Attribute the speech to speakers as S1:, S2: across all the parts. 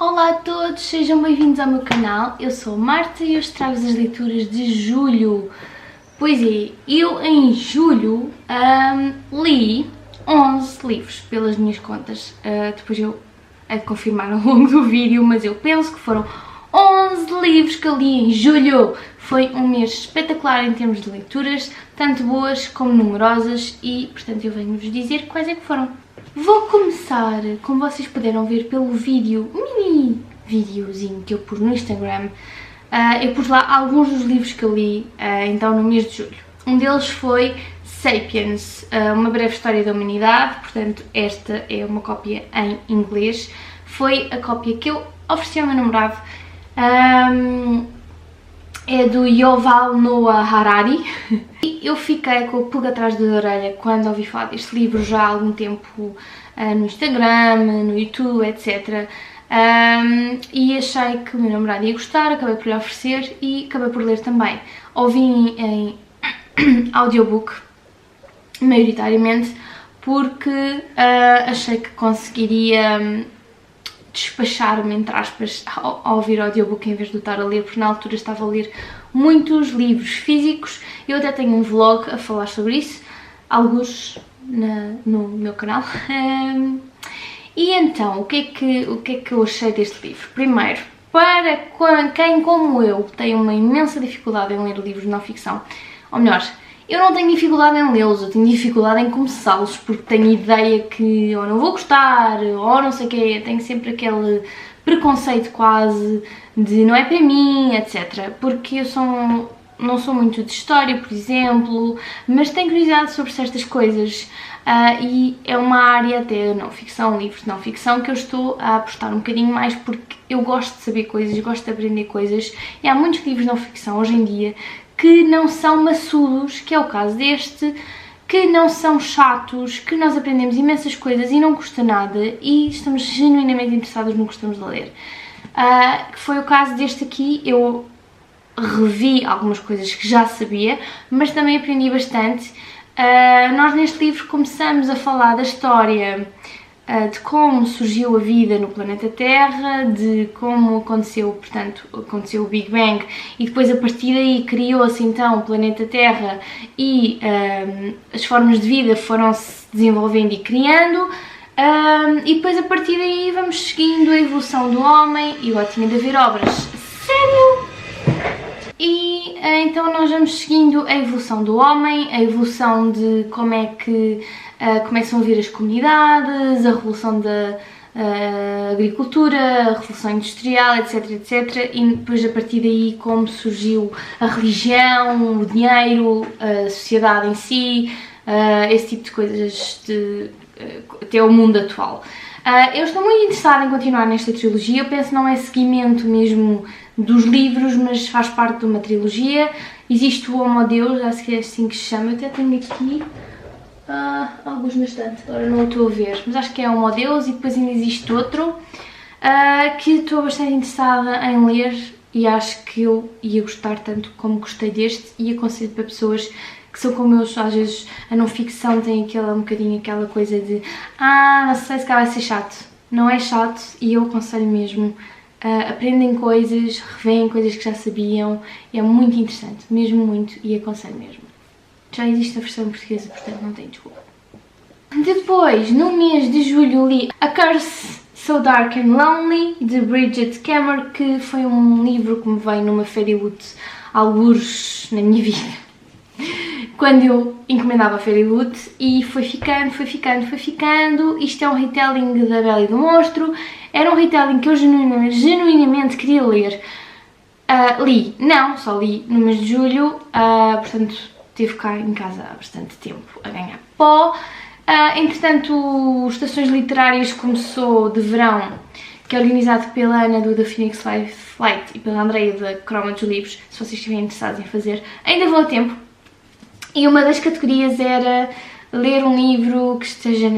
S1: Olá a todos, sejam bem-vindos ao meu canal. Eu sou a Marta e hoje trago-vos as leituras de julho. Pois é, eu em julho li 11 livros pelas minhas contas. Depois eu hei de confirmar ao longo do vídeo, mas eu penso que foram 11 livros que eu li em julho. Foi um mês espetacular em termos de leituras, tanto boas como numerosas, e portanto eu venho-vos dizer quais é que foram. Vou começar, como vocês puderam ver pelo vídeo, mini videozinho que eu pus no Instagram. Eu pus lá alguns dos livros que eu li então no mês de julho. Um deles foi Sapiens, uma breve história da humanidade, portanto esta é uma cópia em inglês. Foi a cópia que eu ofereci ao meu namorado. É do Yuval Noah Harari. E eu fiquei com a pulga atrás da orelha quando ouvi falar deste livro já há algum tempo no Instagram, no YouTube, etc. E achei que o meu namorado ia gostar, acabei por lhe oferecer e acabei por ler também. Ouvi em audiobook, maioritariamente, porque achei que conseguiria despachar-me, entre aspas, ao ouvir audiobook em vez de estar a ler, porque na altura estava a ler muitos livros físicos. Eu até tenho um vlog a falar sobre isso, alguns no meu canal. E então, o que é que eu achei deste livro? Primeiro, para quem como eu tem uma imensa dificuldade em ler livros de não ficção, ou melhor, eu não tenho dificuldade em lê-los, eu tenho dificuldade em começá-los, porque tenho ideia que ou não vou gostar, ou não sei o quê, tenho sempre aquele preconceito quase de não é para mim, etc. Porque eu não sou muito de história, por exemplo, mas tenho curiosidade sobre certas coisas e é uma área até não ficção, livros de não ficção, que eu estou a apostar um bocadinho mais porque eu gosto de saber coisas, gosto de aprender coisas, e há muitos livros de não ficção hoje em dia que não são maçudos, que é o caso deste, que não são chatos, que nós aprendemos imensas coisas e não custa nada e estamos genuinamente interessados no que estamos a ler. Que foi o caso deste aqui. Eu revi algumas coisas que já sabia, mas também aprendi bastante. Nós neste livro começamos a falar da história de como surgiu a vida no planeta Terra, de como aconteceu, portanto, aconteceu o Big Bang e depois a partir daí criou-se então o planeta Terra e as formas de vida foram-se desenvolvendo e criando, e depois a partir daí vamos seguindo a evolução do homem. E eu tinha de haver obras. Sério? E então nós vamos seguindo a evolução do homem, a evolução de como é que começam a vir as comunidades, a revolução da agricultura, a revolução industrial, etc, etc. E depois a partir daí como surgiu a religião, o dinheiro, a sociedade em si, esse tipo de coisas até o mundo atual. Eu estou muito interessada em continuar nesta trilogia. Eu penso que não é seguimento mesmo dos livros, mas faz parte de uma trilogia. Existe o Homo Deus, acho que é assim que se chama. Eu até tenho aqui alguns na estante, agora não o estou a ver, mas acho que é o Homo Deus. E depois ainda existe outro que estou bastante interessada em ler e acho que eu ia gostar tanto como gostei deste, e aconselho para pessoas que são como eu. Às vezes a não ficção tem um bocadinho aquela coisa de não sei se cá vai ser chato. Não é chato, e eu aconselho mesmo. Aprendem coisas, revêem coisas que já sabiam, é muito interessante, mesmo muito, e aconselho mesmo. Já existe a versão portuguesa, portanto não tem desculpa. Depois, no mês de julho, li A Curse So Dark and Lonely, de Bridget Kemmer, que foi um livro que me veio numa fairyloot algures na minha vida, quando eu encomendava a fairyloot, e foi ficando. Isto é um retelling da Bela e do Monstro. Era um retelling que eu genuinamente queria ler. Só li no mês de julho, portanto teve cá em casa há bastante tempo a ganhar pó. Entretanto, o Estações Literárias começou de verão, que é organizado pela Ana do The Phoenix Flight e pela Andreia da Croma dos Livros. Se vocês estiverem interessados em fazer, ainda vão a tempo. E uma das categorias era ler um livro que esteja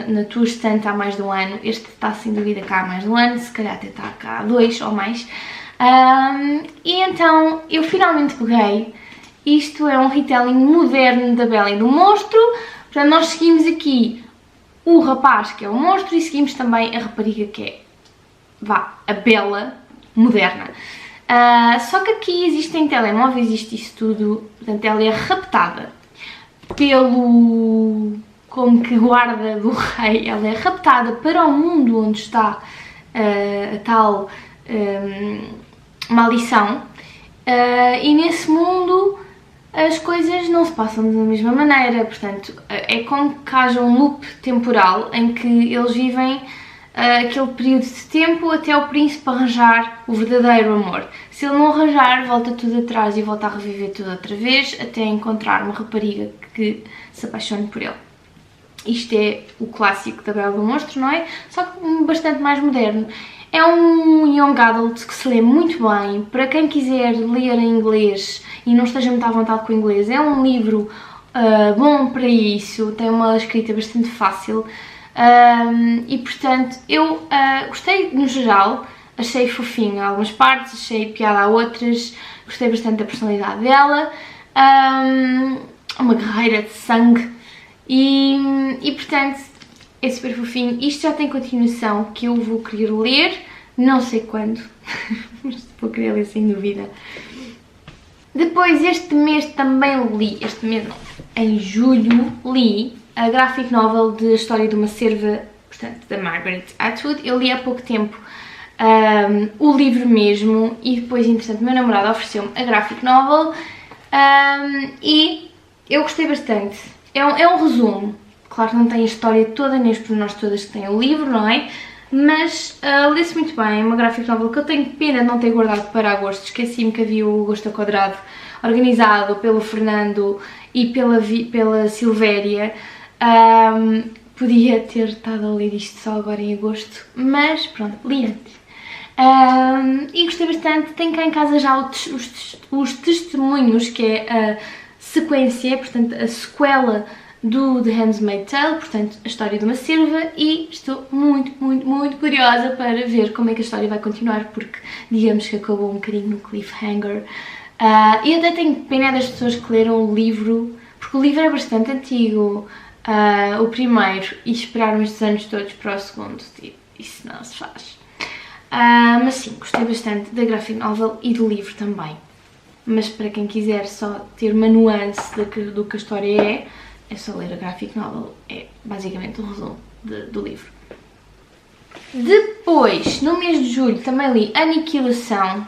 S1: na tua estante há mais de um ano. Este está sem dúvida cá há mais de um ano, se calhar até está cá há 2 ou mais. E então eu finalmente peguei. Isto é um retelling moderno da Bela e do Monstro. Portanto, nós seguimos aqui o rapaz, que é o monstro, e seguimos também a rapariga, que é vá, a Bella moderna. Só que aqui existem telemóveis, existe isso tudo, portanto ela é raptada pelo, como que guarda do rei, ela é raptada para o mundo onde está a tal maldição, e nesse mundo as coisas não se passam da mesma maneira, portanto é como que haja um loop temporal em que eles vivem aquele período de tempo até o príncipe arranjar o verdadeiro amor. Se ele não arranjar, volta tudo atrás e volta a reviver tudo outra vez até encontrar uma rapariga que se apaixone por ele. Isto é o clássico da Bela e o Monstro, não é? Só que bastante mais moderno. É um young adult que se lê muito bem. Para quem quiser ler em inglês e não esteja muito à vontade com o inglês, é um livro bom para isso. Tem uma escrita bastante fácil. E portanto, eu gostei no geral. Achei fofinho a algumas partes, achei piada a outras. Gostei bastante da personalidade dela. Uma guerreira de sangue. E portanto, é super fofinho. Isto já tem continuação que eu vou querer ler, não sei quando, mas vou querer ler sem dúvida. Depois, este mês também li, este mês não, em julho li a graphic novel de A História de uma Cerva, portanto, da Margaret Atwood. Eu li há pouco tempo o livro mesmo e depois, entretanto, o meu namorado ofereceu-me a graphic novel e eu gostei bastante. É um resumo. Claro que não tem a história toda, nem os pormenores todas que tem o livro, não é? Mas lê-se muito bem, é uma graphic novel que eu tenho pena de não ter guardado para agosto. Esqueci-me que havia o Agosto ao Quadrado, organizado pelo Fernando e pela Silvéria. Podia ter estado a ler isto só agora em agosto, mas pronto, li antes. E gostei bastante. Tenho cá em casa já os testemunhos, que é a sequência, portanto a sequela do The Handmaid's Tale, portanto a história de uma cerva, e estou muito curiosa para ver como é que a história vai continuar, porque digamos que acabou um bocadinho no cliffhanger. E até tenho pena das pessoas que leram o livro, porque o livro é bastante antigo, o primeiro, e esperaram estes anos todos para o segundo, tipo, isso não se faz. Mas sim, gostei bastante da graphic novel e do livro também. Mas para quem quiser só ter uma nuance do que a história é só ler a graphic novel, é basicamente o resumo do livro. Depois, no mês de julho, também li Aniquilação.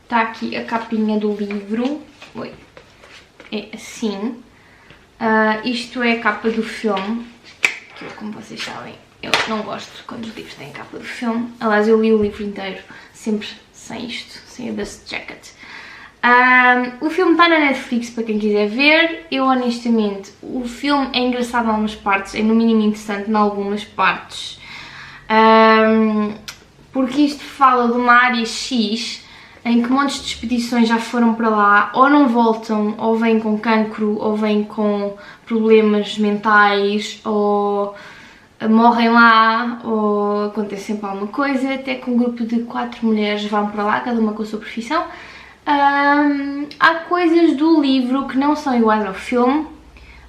S1: Está aqui a capinha do livro. Oi. É assim. Isto é a capa do filme, que eu, como vocês sabem, eu não gosto quando os livros têm a capa do filme. Aliás, eu li o livro inteiro, sempre sem isto, sem a dust jacket. O filme está na Netflix para quem quiser ver. Eu honestamente, o filme é engraçado em algumas partes, é no mínimo interessante em algumas partes, porque isto fala de uma área X em que montes de expedições já foram para lá, ou não voltam, ou vêm com cancro, ou vêm com problemas mentais, ou morrem lá, ou acontece sempre alguma coisa, até que um grupo de 4 mulheres vão para lá, cada uma com a sua profissão. Há coisas do livro que não são iguais ao filme.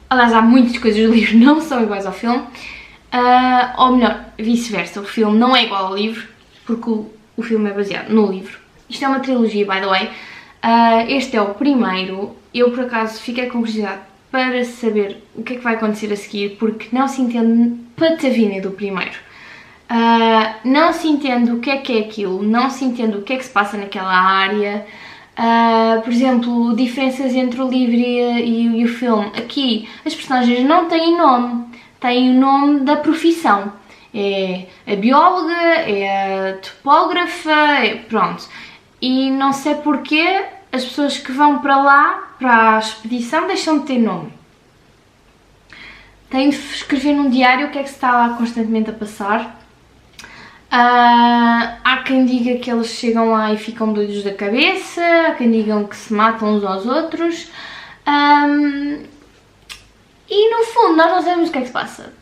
S1: Aliás, há muitas coisas do livro que não são iguais ao filme, ou melhor, vice-versa, o filme não é igual ao livro, porque o filme é baseado no livro. Isto é uma trilogia, by the way. Este é o primeiro. Eu, por acaso, fiquei com curiosidade para saber o que é que vai acontecer a seguir, porque não se entende patavina do primeiro. Não se entende o que é aquilo, não se entende o que é que se passa naquela área. Por exemplo, diferenças entre o livro e o filme. Aqui as personagens não têm nome, têm o nome da profissão. É a bióloga, é a topógrafa, pronto. E não sei porquê as pessoas que vão para lá, para a expedição, deixam de ter nome. Têm de escrever num diário o que é que se está lá constantemente a passar. Há quem diga que eles chegam lá e ficam doidos da cabeça, há quem digam que se matam uns aos outros, e no fundo nós não sabemos o que é que se passa,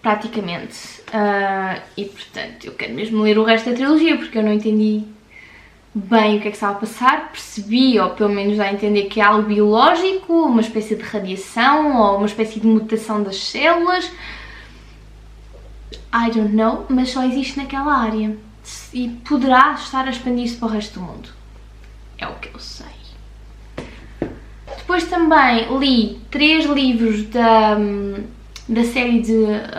S1: praticamente, e portanto eu quero mesmo ler o resto da trilogia porque eu não entendi bem o que é que estava a passar. Percebi, ou pelo menos dá a entender que é algo biológico, uma espécie de radiação ou uma espécie de mutação das células. I don't know, mas só existe naquela área. e poderá estar a expandir-se para o resto do mundo. É o que eu sei. Depois também li 3 livros da série de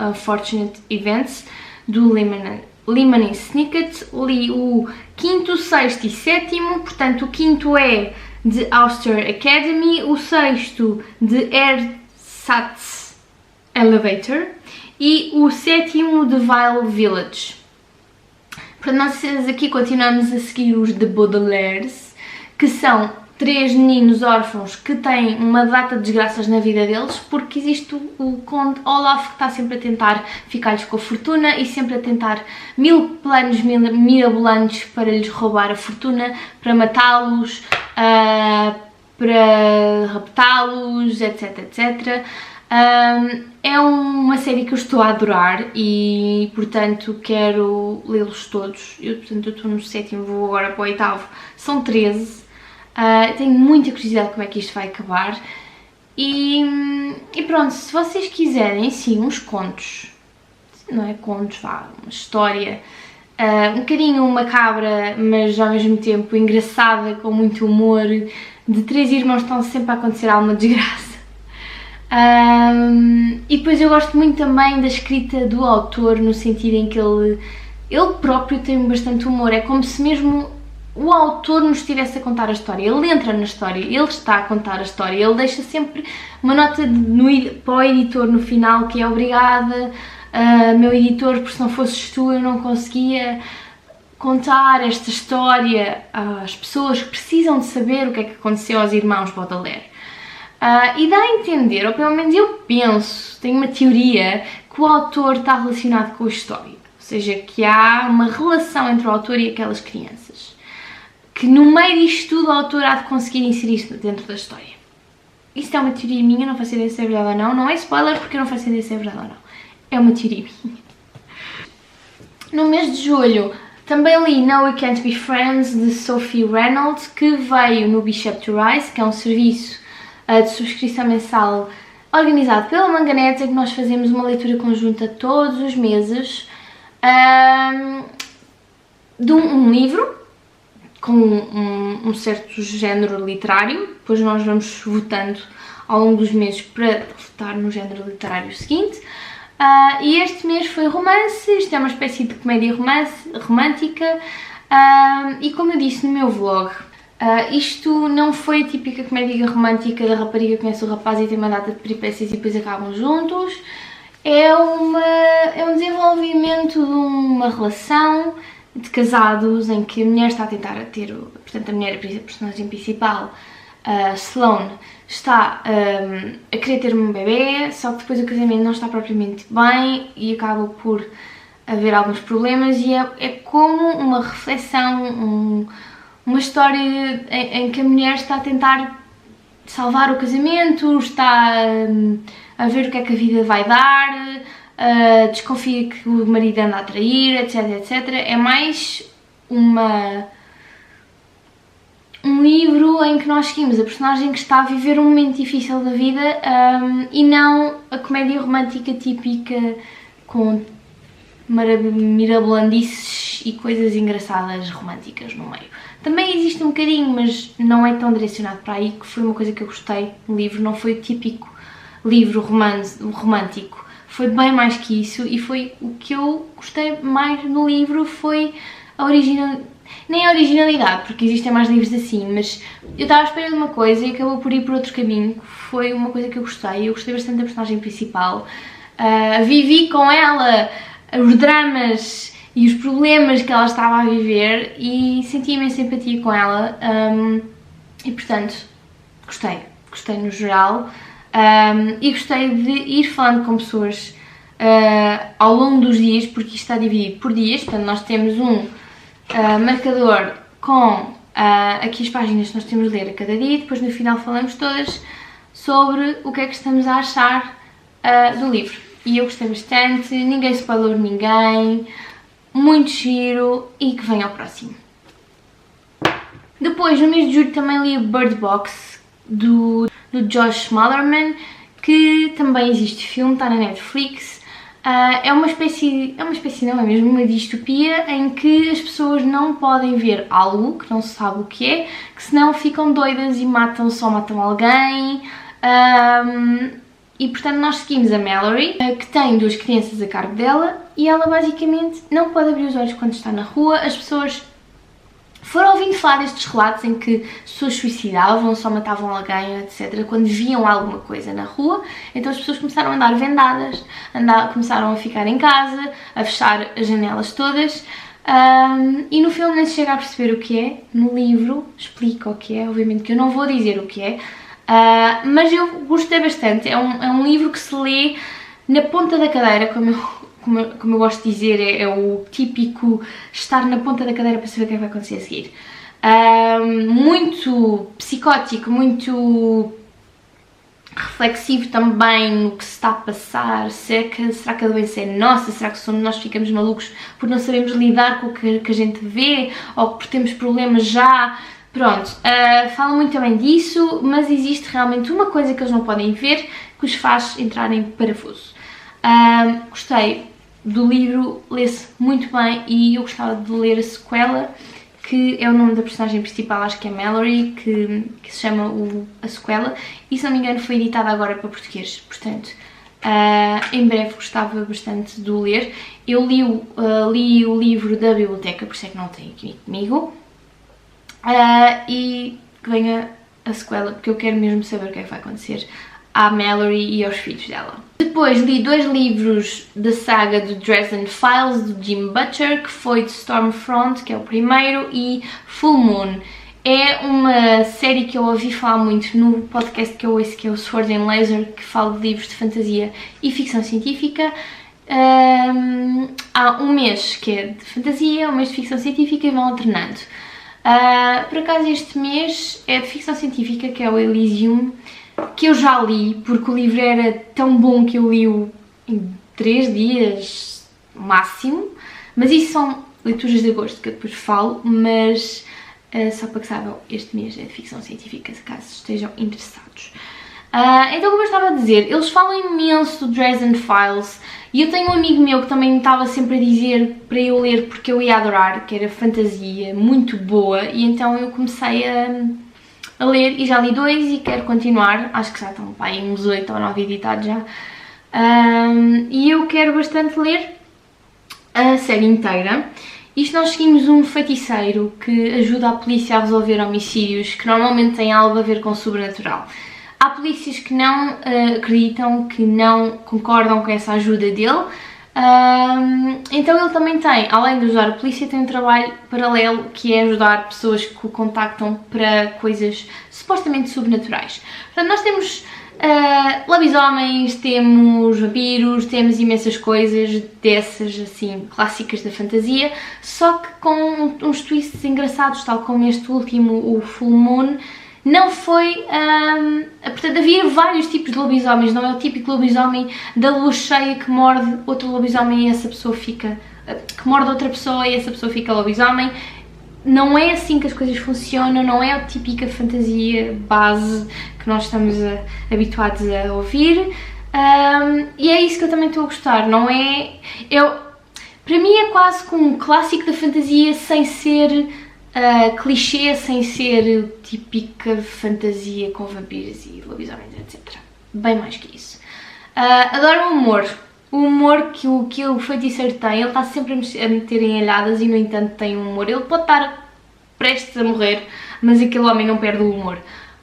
S1: Unfortunate Events do Lemony Snicket. Li o 5º, 6º e 7º, portanto o 5º é de Auster Academy, o 6º de Ersatz Elevator e o 7º de Vile Village. Portanto, nós aqui continuamos a seguir os de Baudelaires, que são 3 meninos órfãos que têm uma data de desgraças na vida deles, porque existe o conde Olaf que está sempre a tentar ficar-lhes com a fortuna e sempre a tentar 1000 planos mirabolantes para lhes roubar a fortuna, para matá-los, para raptá-los, etc, etc. É uma série que eu estou a adorar e, portanto, quero lê-los todos. Eu estou no 7º, vou agora para o 8º. São 13. Tenho muita curiosidade como é que isto vai acabar. E pronto, se vocês quiserem, sim, uns contos. Não é contos, vá, uma história um bocadinho macabra, mas ao mesmo tempo engraçada, com muito humor, de 3 irmãos que estão sempre a acontecer alguma desgraça. E depois eu gosto muito também da escrita do autor, no sentido em que ele próprio tem bastante humor. É como se mesmo o autor nos estivesse a contar a história. Ele entra na história, ele está a contar a história, ele deixa sempre uma nota para o editor no final que é: obrigada, meu editor, porque se não fosses tu eu não conseguia contar esta história às pessoas que precisam de saber o que é que aconteceu aos irmãos Baudelaire. E dá a entender, ou pelo menos eu penso, tenho uma teoria, que o autor está relacionado com a história. Ou seja, que há uma relação entre o autor e aquelas crianças. Que no meio disto tudo o autor há de conseguir inserir-se dentro da história. Isto é uma teoria minha, não faço ideia se é verdade ou não. Não é spoiler porque eu não faço ideia se é verdade ou não. É uma teoria minha. No mês de julho também li No We Can't Be Friends, de Sophie Reynolds, que veio no Bishop to Rise, que é um serviço de subscrição mensal organizado pela Manganete, em que nós fazemos uma leitura conjunta todos os meses de um livro com um certo género literário. Depois nós vamos votando ao longo dos meses para votar no género literário seguinte. E este mês foi romance. Isto é uma espécie de comédia romântica, e como eu disse no meu vlog, isto não foi a típica comédia romântica da rapariga que conhece o rapaz e tem uma data de peripécias e depois acabam juntos. É um desenvolvimento de uma relação de casados em que a mulher está a tentar ter, portanto a mulher, a personagem principal, Sloane, está a querer ter um bebê, só que depois o casamento não está propriamente bem e acaba por haver alguns problemas, e é como uma reflexão, uma história em que a mulher está a tentar salvar o casamento, está a ver o que é que a vida vai dar, desconfia que o marido anda a trair, etc, etc. É mais um livro em que nós seguimos a personagem que está a viver um momento difícil da vida, e não a comédia romântica típica com mirabolandices e coisas engraçadas românticas no meio. Também existe um bocadinho, mas não é tão direcionado para aí, que foi uma coisa que eu gostei no livro. Não foi o típico livro romântico, foi bem mais que isso, e foi o que eu gostei mais no livro, foi a nem a originalidade, porque existem mais livros assim, mas eu estava à espera de uma coisa e acabou por ir por outro caminho, que foi uma coisa que eu gostei bastante da personagem principal. Vivi com ela os dramas e os problemas que ela estava a viver e senti imensa empatia com ela, e portanto gostei no geral, e gostei de ir falando com pessoas ao longo dos dias, porque isto está dividido por dias. Portanto nós temos um marcador com aqui as páginas que nós temos de ler a cada dia, e depois no final falamos todas sobre o que é que estamos a achar do livro. E eu gostei bastante, ninguém spoilou ninguém, muito giro, e que venha ao próximo. Depois, no mês de julho, também li o Bird Box, do Josh Malerman, que também existe filme, está na Netflix. é uma espécie não, é mesmo uma distopia em que as pessoas não podem ver algo que não se sabe o que é, que senão ficam doidas e matam alguém. E portanto nós seguimos a Mallory, que tem 2 crianças a cargo dela, e ela basicamente não pode abrir os olhos quando está na rua. As pessoas foram ouvindo falar destes relatos em que as pessoas suicidavam, só matavam alguém, etc., quando viam alguma coisa na rua. Então as pessoas começaram a andar vendadas, começaram a ficar em casa, a fechar as janelas todas. E no filme nem se chega a perceber o que é. No livro explica o que é, obviamente que eu não vou dizer o que é, mas eu gostei bastante. É um livro que se lê na ponta da cadeira, como eu gosto de dizer, é o típico estar na ponta da cadeira para saber o que é que vai acontecer a seguir. Muito psicótico, muito reflexivo também no que se está a passar. Será que a doença é nossa? Será que nós ficamos malucos por não sabermos lidar com o que a gente vê? Ou por termos problemas já? Pronto, fala muito também disso, mas existe realmente uma coisa que eles não podem ver que os faz entrar em parafuso. Gostei do livro, lê-se muito bem, e eu gostava de ler a sequela, que é o nome da personagem principal, acho que é Mallory, que se chama a sequela, e se não me engano foi editada agora para português, portanto em breve gostava bastante de o ler. Eu li o livro da biblioteca, por isso é que não tenho aqui comigo, e que venha a sequela, porque eu quero mesmo saber o que é que vai acontecer à Mallory e aos filhos dela. Depois li 2 livros da saga do Dresden Files, do Jim Butcher, que foi de Stormfront, que é o primeiro, e Full Moon. É uma série que eu ouvi falar muito no podcast que eu ouço, que é o Sword and Laser, que fala de livros de fantasia e ficção científica. Há um mês que é de fantasia, um mês de ficção científica, e vão alternando. Por acaso este mês é de ficção científica, que é o Elysium, que eu já li, porque o livro era tão bom que eu li-o em 3 dias máximo, mas isso são leituras de agosto que eu depois falo, mas só para que saibam, este mês é de ficção científica, caso estejam interessados. Então, como eu estava a dizer, eles falam imenso do Dresden Files, e eu tenho um amigo meu que também estava sempre a dizer para eu ler porque eu ia adorar, que era fantasia, muito boa, e então eu comecei a ler e já li 2 e quero continuar. Acho que já estão pá, uns 8 ou 9 editados já. E eu quero bastante ler a série inteira. Isto nós seguimos um feiticeiro que ajuda a polícia a resolver homicídios que normalmente têm algo a ver com o sobrenatural. Há polícias que não acreditam, que não concordam com essa ajuda dele. Então ele também tem, além de ajudar a polícia, tem um trabalho paralelo que é ajudar pessoas que o contactam para coisas supostamente sobrenaturais. Portanto, nós temos lobisomens, temos vampiros, temos imensas coisas dessas assim clássicas da fantasia, só que com uns twists engraçados, tal como este último, o Full Moon. Não foi... portanto, havia vários tipos de lobisomens, não é o típico lobisomem da luz cheia que morde outro lobisomem e essa pessoa fica... que morde outra pessoa e essa pessoa fica lobisomem. Não é assim que as coisas funcionam, não é a típica fantasia base que nós estamos habituados a ouvir. E é isso que eu também estou a gostar, não é... para mim é quase como um clássico da fantasia sem ser... clichê, sem ser típica fantasia com vampiros e lobisomens, etc. Bem mais que isso. Adoro o humor que o feiticeiro tem. Ele está sempre a meter em alhadas e no entanto tem um humor. Ele pode estar prestes a morrer, mas aquele homem não perde o humor.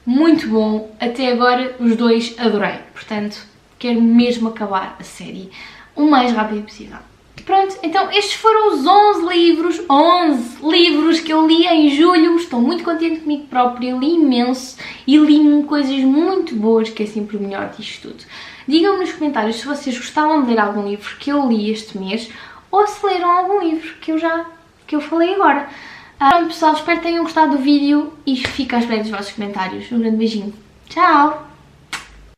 S1: Muito bom, até agora os 2 adorei, portanto quero mesmo acabar a série o mais rápido possível. Pronto, então estes foram os 11 livros que eu li em julho. Estou muito contente comigo própria, li imenso e li coisas muito boas, que é sempre o melhor disto tudo. Digam-me nos comentários se vocês gostavam de ler algum livro que eu li este mês ou se leram algum livro que eu falei agora. Pronto pessoal, espero que tenham gostado do vídeo e fico à espera dos vossos comentários. Um grande beijinho. Tchau!